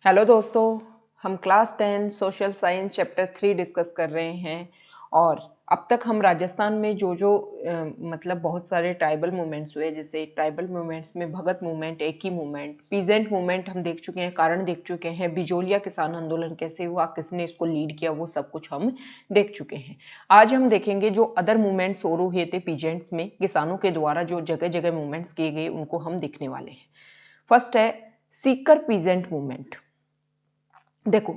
Hello दोस्तों, हम class 10 social science chapter 3 discuss कर रहे हैं। और अब तक हम राजस्थान में जो मतलब बहुत सारे ट्राइबल मूवमेंट्स हुए, जैसे ट्राइबल मूवमेंट्स में भगत मूवमेंट, एकी मूवमेंट, पीजेंट मूवमेंट हम देख चुके हैं, कारण देख चुके हैं, बिजोलिया किसान आंदोलन कैसे हुआ, किसने इसको लीड किया, वो सब कुछ हम देख चुके हैं। आज हम देखेंगे जो अदर मूवमेंट्स और हुए थे पीजेंट्स में, किसानों के द्वारा जो जगह जगह मूवमेंट्स किए गए, उनको हम देखने वाले हैं। फर्स्ट है सीकर पीजेंट मूवमेंट। देखो,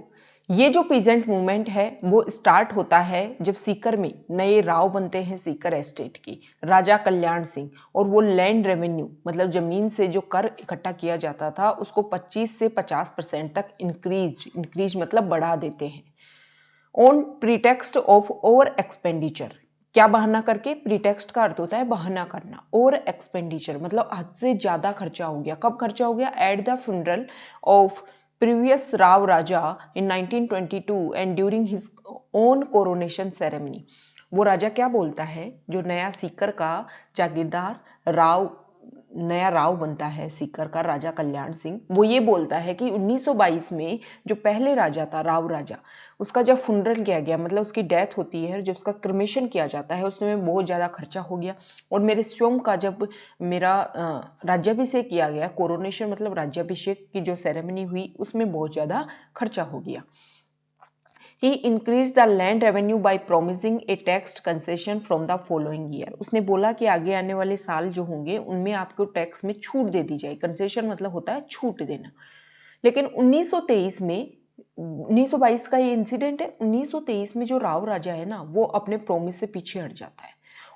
ये जो पीजेंट मूवमेंट है वो स्टार्ट होता है जब सीकर में नए राव बनते हैं सीकर एस्टेट की, राजा कल्याण सिंह। और वो लैंड रेवेन्यू मतलब जमीन से जो कर इकट्ठा किया जाता था उसको 25 से 50% तक इंक्रीज मतलब बढ़ा देते हैं on pretext of over expenditure. क्या बहाना करके? प्रीटेक्स्ट का अर्थ होता है बहाना करना, ओवर एक्सपेंडिचर मतलब हद से ज्यादा खर्चा हो गया। कब खर्चा हो गया? At the funeral of previous Rao Raja in 1922 and during his own coronation ceremony. वो राजा क्या बोलता है, जो नया सीकर का जागीरदार राव, नया राव बनता है सीकर का, राजा कल्याण सिंह, वो ये बोलता है कि 1922 में जो पहले राजा था राव राजा, उसका जब फुनरल किया गया मतलब उसकी डेथ होती है, जब उसका क्रमेशन किया जाता है उसमें बहुत ज़्यादा खर्चा हो गया। और मेरे स्वयं का जब मेरा राज्याभिषेक किया गया, कोरोनेशन मतलब राज्याभिषेक की जो सेरेमनी हुई, उसमें बहुत ज़्यादा खर्चा हो गया। He increased the land revenue by promising a tax concession from the following year. उसने बोला कि आगे आने वाले साल जो होंगे उनमें आपको टैक्स में छूट दे दी जाए। कंसेशन मतलब होता है छूट देना। लेकिन 1923 में, 1922 का ये इंसिडेंट है, 1923 में जो राव राजा है ना, वो अपने प्रॉमिस से पीछे हट जाता है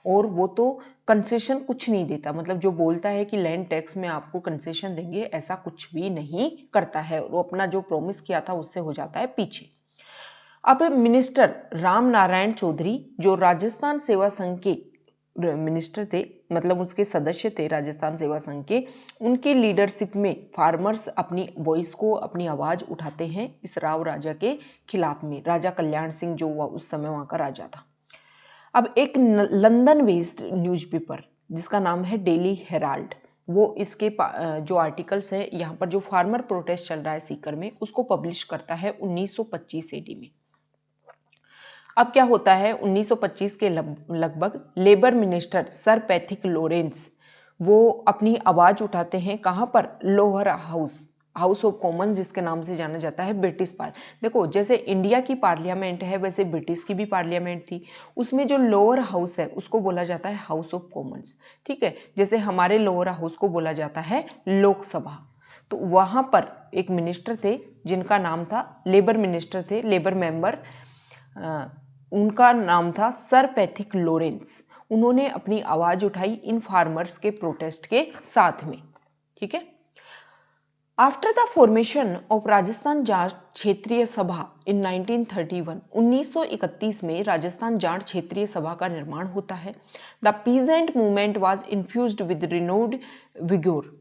और वो तो कंसेशन कुछ नहीं देता। मतलब जो बोलता है कि लैंड टैक्स में आपको कंसेशन देंगे, ऐसा कुछ भी नहीं करता है। वो अपना जो प्रॉमिस किया था उससे हो जाता है पीछे। अब मिनिस्टर राम नारायण चौधरी, जो राजस्थान सेवा संघ के मिनिस्टर थे, मतलब उसके सदस्य थे राजस्थान सेवा संघ के, उनकी लीडरशिप में फार्मर्स अपनी वॉइस को, अपनी आवाज उठाते हैं इस राव राजा के खिलाफ में। राजा कल्याण सिंह जो हुआ उस समय वहां का राजा था। अब एक लंदन बेस्ड न्यूज़पेपर जिसका नाम है डेली हेराल्ड, वो इसके जो आर्टिकल्स है यहाँ पर जो फार्मर प्रोटेस्ट चल रहा है सीकर में, उसको पब्लिश करता है 1925 एडी में। अब क्या होता है, 1925 के लगभग labour minister sir Pethick Lawrence वो अपनी आवाज उठाते हैं। कहां पर? Lower house, house of Commons जिसके नाम से जाना जाता है, ब्रिटिश देखो, जैसे इंडिया की पार्लियामेंट है वैसे ब्रिटिश की भी पार्लियामेंट थी। उसमें जो लोअर हाउस है उसको बोला जाता है हाउस ऑफ कॉमन्स। ठीक है, जैसे हमारे लोअर हाउस को बोला जाता है लोकसभा। तो वहां पर एक मिनिस्टर थे जिनका नाम था, लेबर मिनिस्टर थे, लेबर मेंबर, उनका नाम था सर पैथिक लॉरेंस। उन्होंने अपनी आवाज उठाई इन फार्मर्स के प्रोटेस्ट के साथ में। ठीक है, after the formation of Rajasthan Jat क्षेत्रीय सभा इन 1931, 1931 में राजस्थान जाट क्षेत्रीय सभा का निर्माण होता है। The peasant movement was infused with renewed vigour.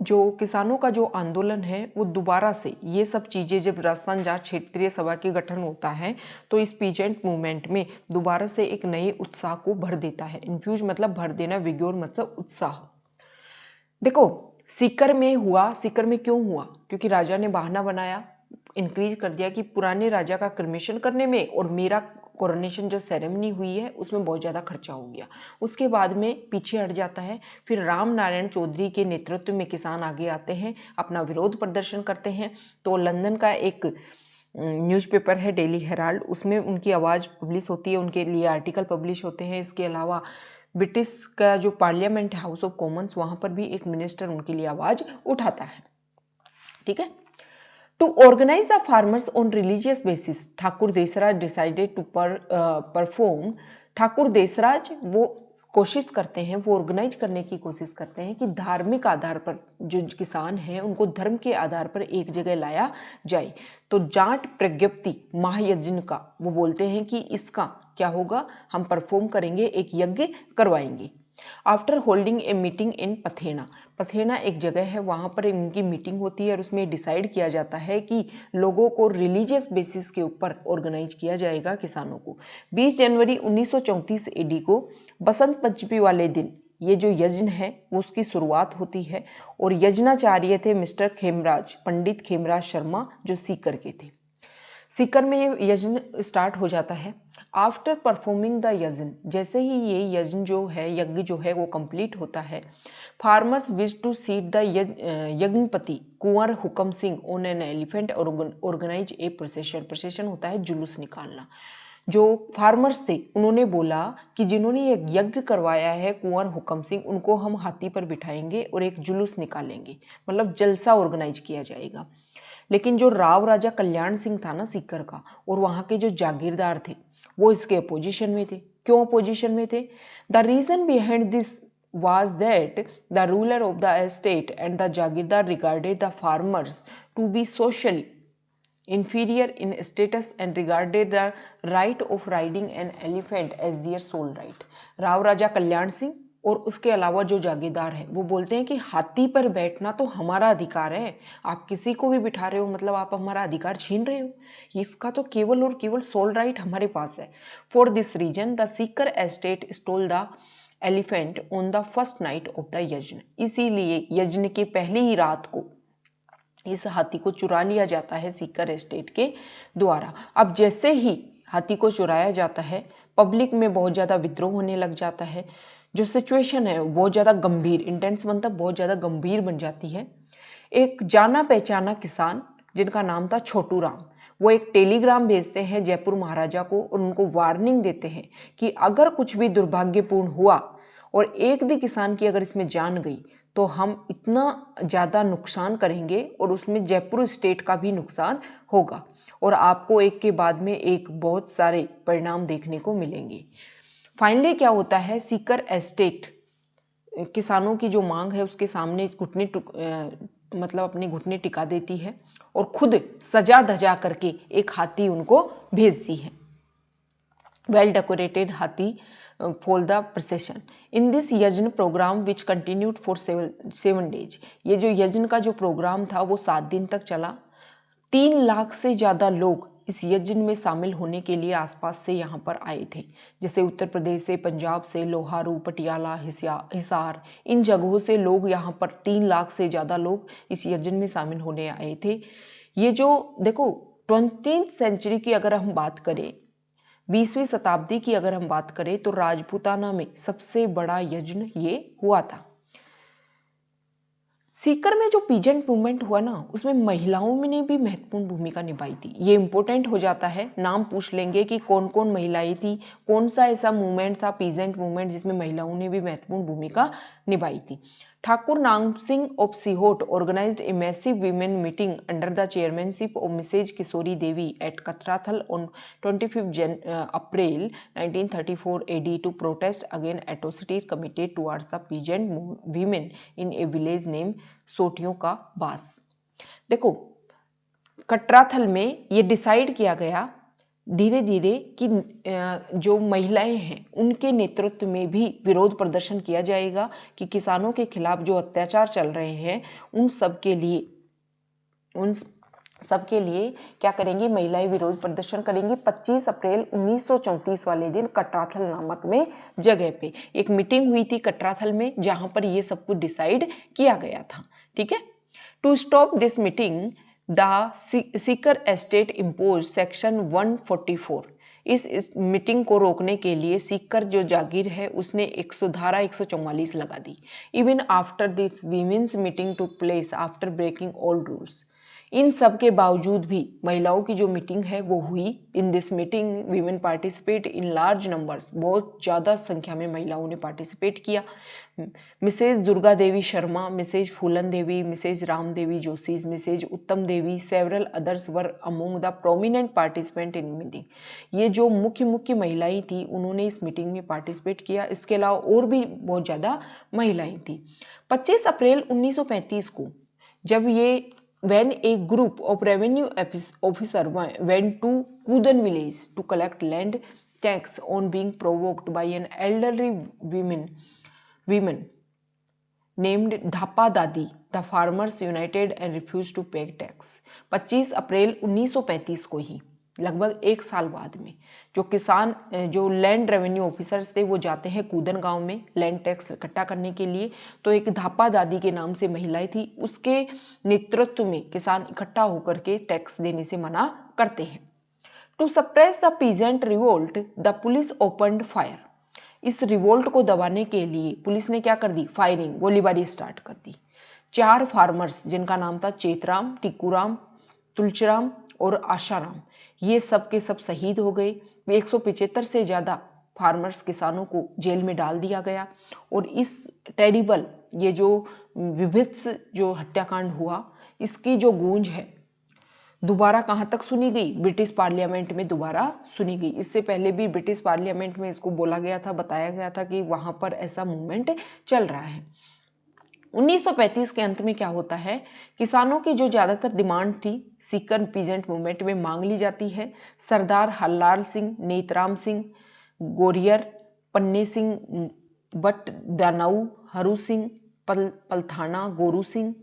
जो किसानों का जो आंदोलन है वो दोबारा से, ये सब चीजें जब राजस्थान जाट क्षेत्रीय सभा के गठन होता है तो इस पीजेंट मूवमेंट में दोबारा से एक नए उत्साह को भर देता है। इन्फ्यूज मतलब भर देना, विग्योर मतलब उत्साह। देखो, सीकर में हुआ, सीकर में क्यों हुआ? क्योंकि राजा ने बहाना बनाया, इंक्रीज कर दिया कि पुराने राजा का क्रमेशन करने में और मेरा कोरोनेशन जो सेरेमनी हुई है उसमें बहुत ज़्यादा खर्चा हो गया। उसके बाद में पीछे हट जाता है। फिर राम नारायण चौधरी के नेतृत्व में किसान आगे आते हैं, अपना विरोध प्रदर्शन करते हैं। तो लंदन का एक न्यूज़पेपर है डेली हेराल्ड, उसमें उनकी आवाज़ पब्लिश होती है, उनके लिए आर्टिकल पब्लिश होते हैं। इसके अलावा ब्रिटिश का जो पार्लियामेंट है, हाउस ऑफ कॉमन्स, वहां पर भी एक मिनिस्टर उनके लिए आवाज उठाता है। ठीक है, to organise the farmers on religious basis, Thakur Desraj decided to perform. Thakur Desraj वो कोशिश करते हैं, वो ऑर्गेनाइज करने की कोशिश करते हैं कि धार्मिक आधार पर जो किसान हैं उनको धर्म के आधार पर एक जगह लाया जाए। तो जाट प्रज्ञप्ति महायज्ञ का वो बोलते हैं कि इसका क्या होगा, हम परफॉर्म करेंगे, एक यज्ञ करवाएंगे। After holding a meeting in Pathena, Pathena एक जगह है, वहां पर उनकी मीटिंग होती है और उसमें डिसाइड किया जाता है कि लोगों को रिलीजियस बेसिस के ऊपर ऑर्गेनाइज किया जाएगा किसानों को। 20 जनवरी 1934 एडी को बसंत पंचमी वाले दिन ये जो यज्ञ है वो उसकी शुरुआत होती है और यज्ञाचार्य थे मिस्टर खेमराज, पंडित खेमराज शर्मा, जो सीकर के थे। सीकर में ये यज्ञ स्टार्ट हो जाता है। आफ्टर परफॉर्मिंग द यज्ञ, जैसे ही ये यज्ञ जो है, यज्ञ जो है वो कंप्लीट होता है, farmers wish to seat the यज्ञपति Kunwar Hukam Singh on an elephant और ऑर्गेनाइज ए प्रोसेशन। प्रोसेशन होता है जुलूस निकालना। जो फार्मर्स थे उन्होंने बोला कि जिन्होंने एक यज्ञ करवाया है कुंवर हुकम सिंह, उनको हम हाथी पर बिठाएंगे और एक जुलूस निकालेंगे, मतलब जलसा ऑर्गेनाइज किया जाएगा। लेकिन जो राव राजा कल्याण सिंह था ना सीकर का, और वहां के जो जागीरदार थे वो इसके अपोजिशन में थे। क्यों अपोजिशन में थे? The reason behind this was that the ruler of the estate and the jagirdar regarded the farmers to be socially inferior in status and regarded the right of riding an elephant as their sole right. Rao Raja Kalyan Singh और उसके अलावा जो जागीरदार है वो बोलते हैं कि हाथी पर बैठना तो हमारा अधिकार है, आप किसी को भी बिठा रहे हो मतलब आप हमारा अधिकार छीन रहे हो, इसका तो केवल और केवल सोल राइट हमारे पास है। For this reason the Sikar estate stole the elephant on the first night of the yagya, इसीलिए यज्ञ की पहली ही रात को इस हाथी को चुरा लिया जाता है सीकर एस्टेट के द्वारा। अब जैसे ही हाथी को चुराया जाता है, पब्लिक में बहुत ज्यादा विद्रोह होने लग जाता है। जो सिचुएशन है बहुत ज्यादा गंभीर, इंटेंस मतलब बहुत ज्यादा गंभीर बन जाती है। एक जाना पहचाना किसान जिनका नाम था छोटू राम, वो एक टेलीग्राम भेजते हैं जयपुर महाराजा को और उनको वार्निंग देते हैं कि अगर कुछ भी दुर्भाग्यपूर्ण हुआ और एक भी किसान की अगर इसमें जान गई तो हम इतना ज्यादा नुकसान करेंगे और उसमें जयपुर स्टेट का भी नुकसान होगा और आपको एक के बाद में एक बहुत सारे परिणाम देखने को मिलेंगे। फाइनली क्या होता है, सीकर एस्टेट किसानों की जो मांग है उसके सामने घुटने मतलब अपने घुटने टिका देती है और खुद सजा धजा करके एक हाथी उनको भेजती है, वेल डेकोरेटेड हाथी for the procession in this यज्ञ programme which continued for 7 days। ये जो यज्ञ का जो प्रोग्राम था वो 7 दिन तक चला। 3 लाख से ज्यादा लोग इस यज्ञ में शामिल होने के लिए आसपास से यहाँ पर आए थे, जैसे उत्तर प्रदेश से, पंजाब से, लोहारू, पटियाला, हिसार, इन जगहों से लोग यहाँ पर 3 लाख से ज्यादा लोग इस यज्ञ में शामिल होने आए थे। ये जो देखो 20th सेंचुरी की अगर हम बात करें, 20वीं शताब्दी की अगर हम बात करें तो राजपूताना में सबसे बड़ा यज्ञ ये हुआ था। सीकर में जो पीजेंट मूवमेंट हुआ ना उसमें महिलाओं ने भी महत्वपूर्ण भूमिका निभाई थी। ये इंपॉर्टेंट हो जाता है, नाम पूछ लेंगे कि कौन कौन महिलाएं थी, कौन सा ऐसा मूवमेंट था पीजेंट मूवमेंट जिसमें महिलाओं ने भी महत्वपूर्ण भूमिका निभाई थी। Thakur Nam Singh of Sihot organised a massive women meeting under the chairmanship of Mrs Kishori Devi at Kathrathal on 25 April 1934 AD to protest against atrocities committed towards the peasant women in a village name सोटियों का बास। देखो कटराथल में ये डिसाइड किया गया धीरे धीरे कि जो महिलाएं हैं उनके नेतृत्व में भी विरोध प्रदर्शन किया जाएगा कि किसानों के खिलाफ जो अत्याचार चल रहे हैं उन सब के लिए क्या करेंगी, महिलाएं विरोध प्रदर्शन करेंगी। 25 अप्रैल 1934 वाले दिन कटराथल नामक में जगह पे एक मीटिंग हुई थी कटराथल में, जहां पर ये सब कुछ डिसाइड किया गया था। ठीक है, to stop this meeting the Sikar estate impose section 144। इस मीटिंग को रोकने के लिए सीकर जो जागीर है उसने धारा 144 लगा दी। Even after this women's meeting took place after breaking all rules. इन सब के बावजूद भी महिलाओं की जो मीटिंग है वो हुई। In this meeting women participate in large numbers, बहुत ज्यादा संख्या में महिलाओं ने पार्टिसिपेट किया। Mrs Durga Devi Sharma, Mrs Phoolan Devi, Mrs Ram Devi Joshi, Mrs Uttam Devi, several others were among the prominent participant in meeting. ये जो मुख्य महिलाएं थी उन्होंने इस मीटिंग में पार्टिसिपेट किया। इसके अलावा और भी बहुत ज्यादा महिलाएं थी। 25 अप्रैल 1935 को जब ये when a group of revenue officer went to Kudan village to collect land tax on being provoked by an elderly woman named Dhapa Dadi, the farmers united and refused to pay tax। 25 अप्रैल 1935 को ही लगभग 1 साल बाद में जो किसान जो land revenue officers थे वो जाते हैं कूदन गांव में लैंड टैक्स इकट्ठा करने के लिए। तो एक धापा दादी के नाम से महिलाएं थी, उसके नेतृत्व में किसान इकट्ठा होकर के टैक्स देने से मना करते हैं। To suppress the peasant revolt the police opened fire. इस रिवोल्ट को दबाने के लिए पुलिस ने क्या कर दी, फायरिंग, गोलीबारी स्टार्ट कर दी। 4 फार्मर्स जिनका नाम था चेतराम, टिक्कूराम, तुलसीराम और आशाराम, ये सब के सब शहीद हो गए। 175 से ज्यादा फार्मर्स किसानों को जेल में डाल दिया गया। और इस टेरिबल ये जो विभत्स जो हत्याकांड हुआ, इसकी जो गूंज है दोबारा कहां तक सुनी गई, ब्रिटिश पार्लियामेंट में दोबारा सुनी गई। इससे पहले भी ब्रिटिश पार्लियामेंट में इसको बोला गया था, बताया गया था कि वहां पर ऐसा मूवमेंट चल रहा है। 1935 के अंत में क्या होता है, किसानों की जो ज्यादातर डिमांड थी सीकर पीजेंट मूवमेंट में मांग ली जाती है। सरदार हरलाल सिंह, नेतराम सिंह, गोरियर, पन्ने सिंह, बट दानाऊ, हरू सिंह, पलथाना, गोरू सिंह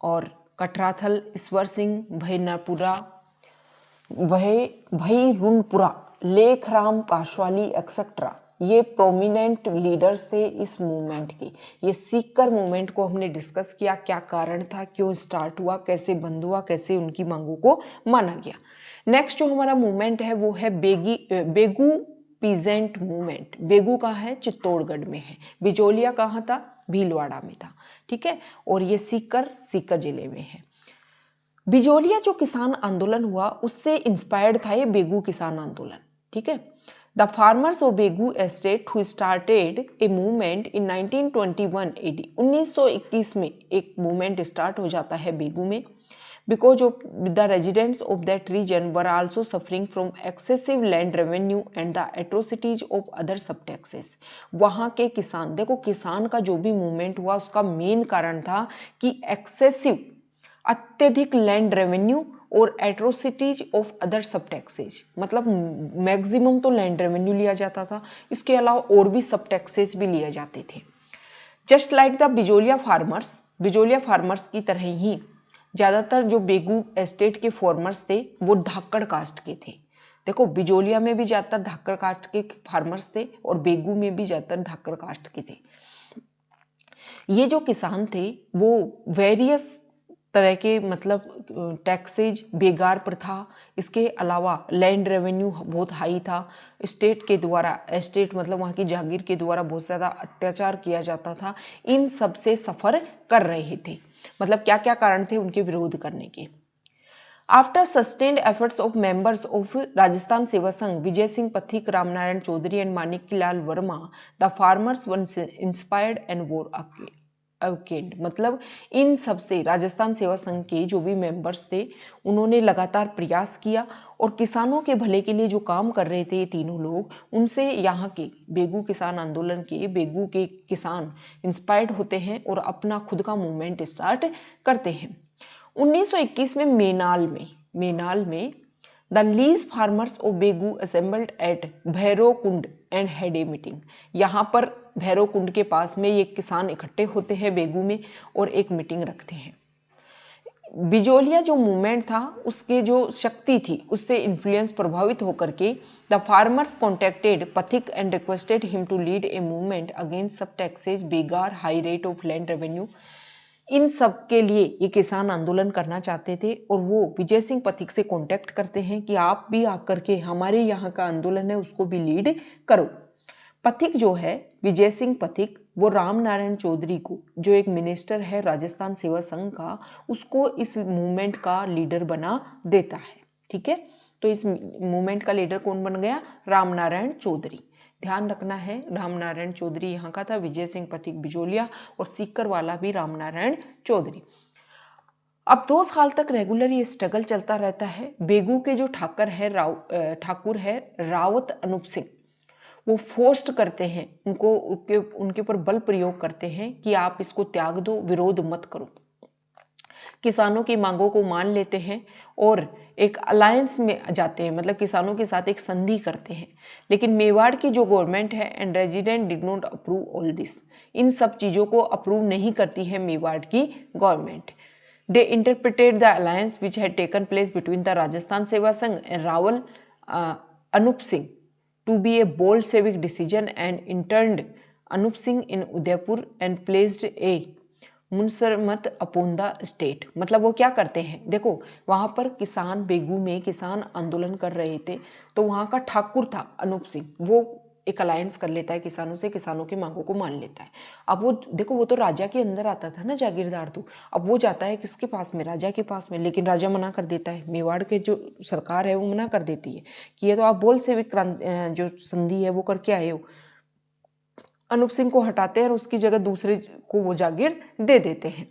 और कटराथल, ईश्वर सिंह, भैनापुरा, भैरुनपुरा, लेखराम काशवाली एक्सेट्रा, ये प्रोमिनेंट लीडर्स थे इस मूवमेंट के। ये सीकर मूवमेंट को हमने डिस्कस किया, क्या कारण था, क्यों स्टार्ट हुआ, कैसे बंद हुआ, कैसे उनकी मांगों को माना गया। नेक्स्ट जो हमारा मूवमेंट है वो है बेगू पीजेंट मूवमेंट। बेगू कहाँ है, चित्तौड़गढ़ में है। बिजोलिया कहाँ था, भीलवाड़ा में था। ठीक है, और ये सीकर जिले में है। बिजोलिया जो किसान आंदोलन हुआ उससे इंस्पायर्ड था ये बेगू किसान आंदोलन। ठीक है, the farmers of Begu estate who started a movement in 1921 AD। 1921 में एक मूवमेंट स्टार्ट हो जाता है बेगू में। Because of the residents of that region were also suffering from excessive land revenue and the atrocities of other sub taxes. वहां के किसान, देखो किसान का जो भी मूवमेंट हुआ उसका मेन कारण था कि एक्सेसिव, अत्यधिक लैंड रेवेन्यू और एट्रोसिटीज ऑफ अदर सब टैक्सेज, मतलब मैक्सिमम तो लैंड रेवेन्यू लिया जाता था, इसके अलावा और भी सब टैक्सेस भी लिए जाते थे। Just like the Bijolia farmers की तरह ही ज्यादातर जो बेगू एस्टेट के फार्मर्स थे वो धाकड़ कास्ट के थे। देखो बिजोलिया में भी ज्यादातर धाकड़ कास्ट के फार्मर्स थे और बेगू में भी ज्यादातर धाकड़ कास्ट के थे। ये जो किसान थे वो वेरियस तरह के मतलब टैक्सेज, बेगार प्रथा, इसके अलावा लैंड रेवेन्यू बहुत हाई था। स्टेट के द्वारा, एस्टेट मतलब वहाँ की जागीर के द्वारा बहुत ज़्यादा अत्याचार किया जाता था। इन सब से सफ़र कर रहे थे। मतलब क्या क्या कारण थे उनके विरोध करने के। After sustained efforts of members of Rajasthan Seva Sangh Vijay Singh Pathik, Ramnarayan Chaudhary and Manikyalal Verma, the farmers one inspired and were awakened. मतलब इन सबसे राजस्थान सेवा संघ के जो भी मेंबर्स थे उन्होंने लगातार प्रयास किया और किसानों के भले के लिए जो काम कर रहे थे ये तीनों लोग, उनसे यहाँ के बेगू किसान आंदोलन के बेगू के किसान इंस्पायर्ड होते हैं और अपना खुद का मूवमेंट स्टार्ट करते हैं। 1921 में मेनाल में the lease farmers of Begu assembled at Bhairav Kund and held a meeting. यहाँ पर भैरव कुंड के पास में ये किसान इकट्ठे होते हैं बेगू में और एक मीटिंग रखते हैं। बिजोलिया जो मूवमेंट था उसके जो शक्ति थी उससे इन्फ्लुएंस प्रभावित होकर के the farmers contacted Pathik and requested him to lead a movement against सब टैक्सेज, बेगार, high rate of land revenue. इन सब के लिए ये किसान आंदोलन करना चाहते थे और वो विजय सिंह पथिक से कांटेक्ट करते हैं कि आप भी आकर के हमारे यहाँ का आंदोलन है उसको भी लीड करो। पथिक जो है विजय सिंह पथिक, वो रामनारायण चौधरी को, जो एक मिनिस्टर है राजस्थान सेवा संघ का, उसको इस मूवमेंट का लीडर बना देता है। ठीक है, तो इस मूवमेंट का लीडर कौन बन गया, रामनारायण चौधरी। ध्यान रखना है रामनारायण चौधरी यहाँ का था, विजय सिंह पथिक बिजोलिया और सीकर वाला भी रामनारायण चौधरी। अब 2 साल तक रेगुलर ये स्ट्रगल चलता रहता है। बेगू के जो ठाकुर है रावत अनूप सिंह, वो फोर्स्ट करते हैं उनके ऊपर बल प्रयोग करते हैं कि आप इसको त्याग दो, विरोध मत करो। किसानों की मांगों को मान लेते हैं और एक अलायंस में जाते हैं, मतलब किसानों के साथ एक संधि करते हैं। लेकिन मेवाड़ की जो गवर्नमेंट है and resident did not approve all this, इन सब चीजों को अप्रूव नहीं करती है मेवाड़ की government. They interpreted the alliance which had taken place between the Rajasthan Seva Sangh and Rawal Anup Singh to be a Bolshevik decision and interned Anup Singh in Udaipur and placed a मुनसरमत upon the state. मतलब वो क्या करते हैं, देखो वहां पर किसान बेगू में किसान आंदोलन कर रहे थे, तो वहां का ठाकुर था अनूप सिंह, वो एक अलायंस कर लेता है किसानों से, किसानों की मांगों को मान लेता है। अब वो देखो वो तो राजा के अंदर आता था ना, जागीरदार तो, अब वो जाता है किसके पास में, राजा के पास में, लेकिन राजा मना कर देता है, मेवाड़ के जो सरकार है वो मना कर देती है कि ये तो आप बोल्शेविक जो संधि है वो करके आए हो। अनूप सिंह को हटाते हैं और उसकी जगह दूसरे को वो जागीर दे देते हैं।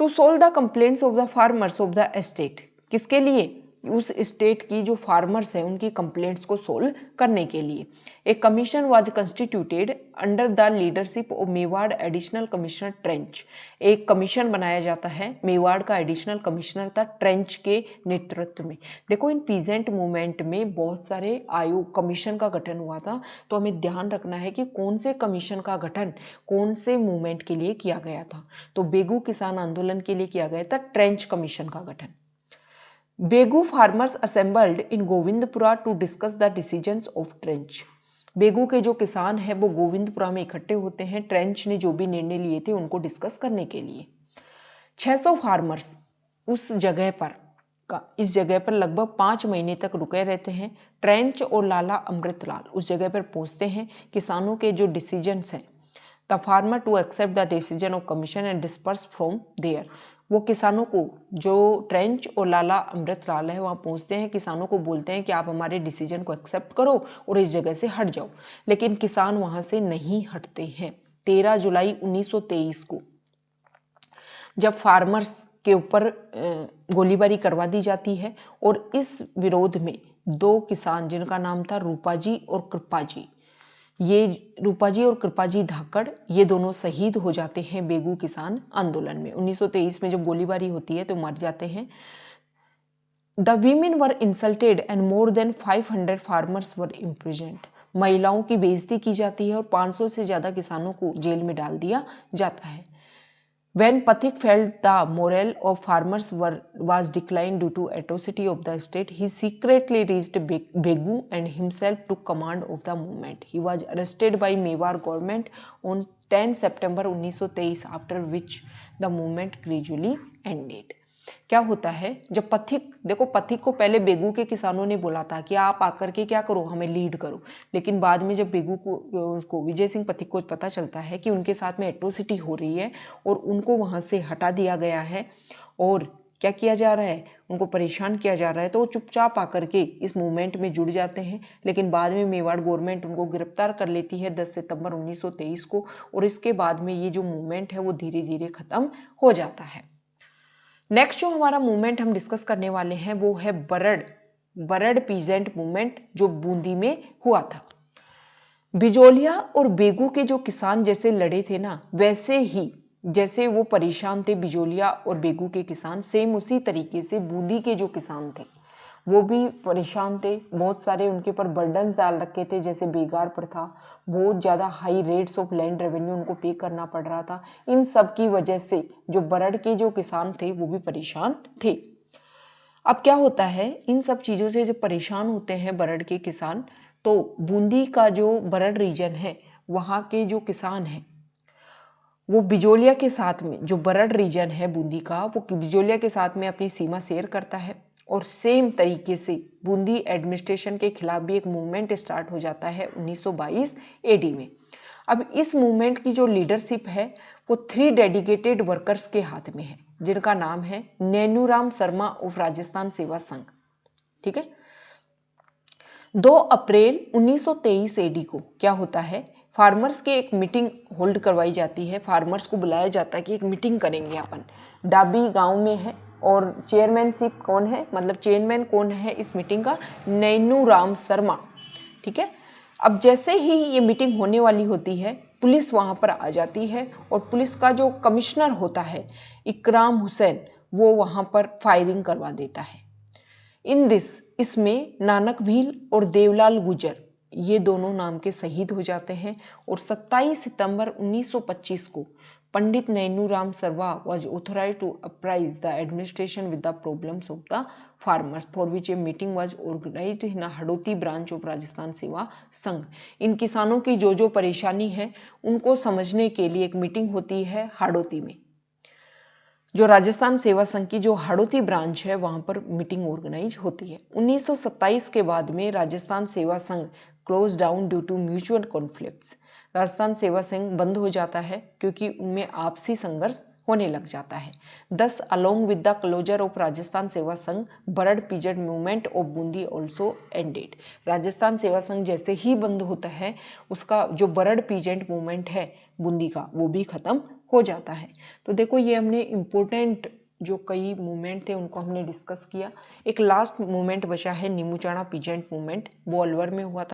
To solve the complaints of the farmers of the estate, किसके लिए, उस स्टेट की जो फार्मर्स हैं उनकी कंप्लेंट्स को सोल्व करने के लिए एक commission was constituted under the leadership of Mewar additional commissioner trench. एक कमीशन बनाया जाता है, मेवाड़ का एडिशनल कमिश्नर था ट्रेंच के नेतृत्व में। देखो इन पीजेंट मूवमेंट में बहुत सारे आयोग कमीशन का गठन हुआ था, तो हमें ध्यान रखना है कि कौन से कमीशन का गठन कौन से मूवमेंट के लिए किया गया था। तो बेगू किसान आंदोलन के लिए किया गया था ट्रेंच कमीशन का गठन। Begu farmers assembled in Govindpura to discuss the decisions of Trench. Begu के जो किसान हैं वो गोविंदपुरा में इकट्ठे होते हैं ट्रेंच ने जो भी निर्णय लिए थे उनको डिस्कस करने के लिए। 600 फार्मर्स उस जगह पर इस जगह पर लगभग 5 महीने तक रुके रहते हैं। ट्रेंच और लाला अमृतलाल उस जगह पर पहुंचते हैं, किसानों के जो डिसीजंस हैं, the farmer to accept the decision of commission and disperse from there. वो किसानों को, जो ट्रेंच और लाला अमृतलाल है वहां पहुंचते हैं, किसानों को बोलते हैं कि आप हमारे डिसीजन को एक्सेप्ट करो और इस जगह से हट जाओ, लेकिन किसान वहां से नहीं हटते हैं। 13 जुलाई 1923 को जब फार्मर्स के ऊपर गोलीबारी करवा दी जाती है और इस विरोध में 2 किसान जिनका नाम था रूपाजी और कृपाजी, ये रूपाजी और कृपाजी धाकड़, ये दोनों शहीद हो जाते हैं बेगू किसान आंदोलन में। 1923 में जब गोलीबारी होती है तो मर जाते हैं। The women were insulted and more than 500 farmers were imprisoned. महिलाओं की बेइज्जती की जाती है और 500 से ज्यादा किसानों को जेल में डाल दिया जाता है। When Pathik felt the morale of farmers was declined due to atrocity of the state, he secretly reached Begu and himself took command of the movement. He was arrested by Mewar government on 10 September 1923, after which the movement gradually ended. क्या होता है, जब पथिक, देखो पथिक को पहले बेगू के किसानों ने बोला था कि आप आकर के क्या करो, हमें लीड करो, लेकिन बाद में जब बेगू को विजय सिंह पथिक को पता चलता है कि उनके साथ में एट्रोसिटी हो रही है और उनको वहां से हटा दिया गया है और क्या किया जा रहा है, उनको परेशान किया जा रहा है, तो वो चुपचाप आकर के इस मूवमेंट में जुड़ जाते हैं। लेकिन बाद में मेवाड़ गवर्नमेंट उनको गिरफ्तार कर लेती है 10 सितंबर 1923 को, और इसके बाद में ये जो मूवमेंट है वो धीरे धीरे खत्म हो जाता है। नेक्स्ट जो हमारा मूवमेंट हम डिस्कस करने वाले हैं वो है बरड़ पीजेंट मूवमेंट, जो बूंदी में हुआ था। बिजोलिया और बेगू के जो किसान जैसे लड़े थे ना, वैसे ही जैसे वो परेशान थे बिजोलिया और बेगू के किसान, सेम उसी तरीके से बूंदी के जो किसान थे वो भी परेशान थे। बहुत सारे उनके ऊपर बर्डन्स डाल रखे थे, जैसे बेगार प्रथा, बहुत ज़्यादा high rates of land revenue उनको पे करना पड़ रहा था। इन सब की वजह से जो बरड़ के जो किसान थे वो भी परेशान थे। अब क्या होता है, इन सब चीज़ों से जब परेशान होते हैं बरड़ के किसान, तो बूंदी का जो बरड़ रीजन है वहाँ के जो किसान हैं वो बिजोलिया के साथ में, जो बरड़ रीजन है बूंदी का, वो बिजोलिया के साथ में अपनी सीमा शेयर करता है। और सेम तरीके से बूंदी एडमिनिस्ट्रेशन के खिलाफ भी एक मूवमेंट स्टार्ट हो जाता है 1922 एडी में। अब इस मूवमेंट की जो लीडरशिप है वो 3 डेडिकेटेड वर्कर्स के हाथ में है, जिनका नाम है नैनूराम शर्मा ऑफ राजस्थान सेवा संघ। ठीक है, 2 अप्रैल 1923 एडी को क्या होता है, फार्मर्स की एक मीटिंग होल्ड करवाई जाती है। फार्मर्स को बुलाया जाता है कि एक मीटिंग करेंगे अपन, डाबी गांव में है, और चेयरमैनशिप कौन है, मतलब चेयरमैन कौन है इस मीटिंग का, नैनूराम शर्मा। ठीक है, अब जैसे ही ये मीटिंग होने वाली होती है, पुलिस वहां पर आ जाती है और पुलिस का जो कमिश्नर होता है इकराम हुसैन, वो वहां पर फायरिंग करवा देता है। इसमें नानक भील और देवलाल गुजर, ये दोनों नाम के शहीद हो जाते हैं। और 27 सितंबर 1925 को पंडित नैनूराम सर्वा was authorized to apprise the administration with the problems of the farmers, for which a meeting was organized in a Hadoti branch of Rajasthan Seva संघ। इन किसानों की जो परेशानी है उनको समझने के लिए एक मीटिंग होती है हाड़ौती में। जो राजस्थान सेवा संघ की जो हाड़ौती ब्रांच है वहां पर मीटिंग ऑर्गेनाइज होती है। 1927 के बाद में Rajasthan Seva Sangh close down due to mutual conflicts. Rajasthan Seva Sangh बंद हो जाता है क्योंकि उनमें आपसी संघर्ष होने लग जाता है। This along with the closure of Rajasthan Seva Sangh Barad peasant movement of Bundi also ended. Rajasthan Seva Sangh जैसे ही बंद होता है उसका जो बरड पीजेंट मूवमेंट है बूंदी का वो भी खत्म हो जाता है। तो देखो ये हमने इम्पोर्टेंट जो कई मूवमेंट थे उनको हमने डिस्कस किया। एक लास्ट मूवमेंट बचा है नीमूचाणा पीजेंट मूवमेंट, वो अलवर में हुआ था।